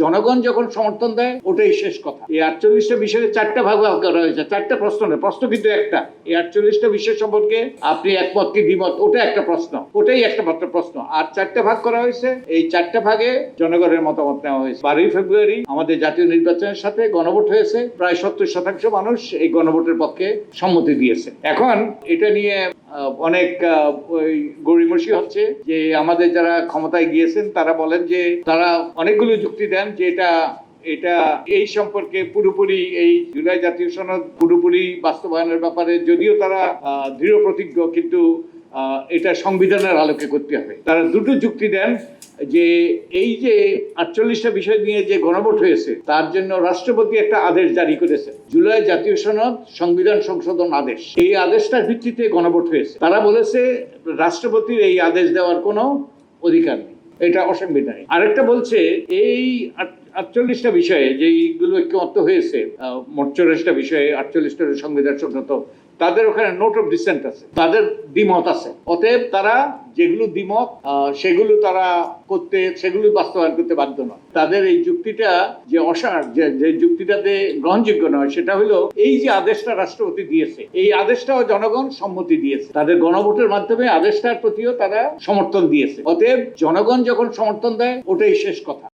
জনগণ যখন সমর্থন দেয় ওটাই শেষ কথা। এই 48টা বিষয়ে 4টা ভাগ ভাগ করা হয়েছে, 4টা প্রশ্ন নয়, প্রশ্ন কিন্তু একটা। এই 48টা বিষয় সম্পর্কে আপনি একমত কি দ্বিমত, ওটা একটা প্রশ্ন, ওটাই একটা মাত্র প্রশ্ন। আর 4টা ভাগ করা হয়েছে, এই 4টা ভাগে জনগণের মতামত নেওয়া হয়েছে। 12ই ফেব্রুয়ারি আমাদের জাতীয় নির্বাচনের সাথে গণভোট হয়েছে, প্রায় 70% মানুষ এই গণভোটের পক্ষে সম্মতি দিয়েছে। এখন এটা নিয়ে অনেক ওই গড়িমসি হচ্ছে যে আমাদের যারা ক্ষমতায় গিয়েছেন তারা বলেন যে তারা অনেকগুলো যুক্তি দেন যে এটা এই সম্পর্কে পুরোপুরি এই জুলাই জাতীয় সনদ পুরোপুরি বাস্তবায়নের ব্যাপারে যদিও তারা দৃঢ় প্রতিজ্ঞ, কিন্তু এটা সংবিধানের আলোকে করতে হবে। তারা দুটো যুক্তি দেন যে এই যে 48টা বিষয় নিয়ে যে গণভোট হয়েছে তার জন্য রাষ্ট্রপতি একটা আদেশ জারি করেছে, জুলাই জাতীয় সনদ সংবিধান সংশোধন আদেশ। এই আদেশটার ভিত্তিতে গণভোট হয়েছে। তারা বলেছে রাষ্ট্রপতির এই আদেশ দেওয়ার কোনো অধিকার নেই, এটা অসাংবিধানিক। আরেকটা বলছে এই 48টা বিষয়ে যেইগুলো ঐক্যমত্য হয়েছে, মোট 44টা বিষয়ে 48টা সংবিধান সংক্রান্ত, তাদের ওখানে নোট অফ ডিসেন্ট আছে, তাদের দ্বিমত আছে। অতএব তারা যেগুলো দ্বিমত সেগুলো তারা সেগুলো বাস্তবায়ন করতে বাধ্য নয়। তাদের এই যুক্তিটা যে যে যুক্তিটাতে গ্রহণযোগ্য নয় সেটা হলো এই যে আদেশটা রাষ্ট্রপতি দিয়েছে, এই আদেশটাও জনগণ সম্মতি দিয়েছে, তাদের গণভোটের মাধ্যমে আদেশটার প্রতিও তারা সমর্থন দিয়েছে। অতএব জনগণ যখন সমর্থন দেয় ওটাই শেষ কথা।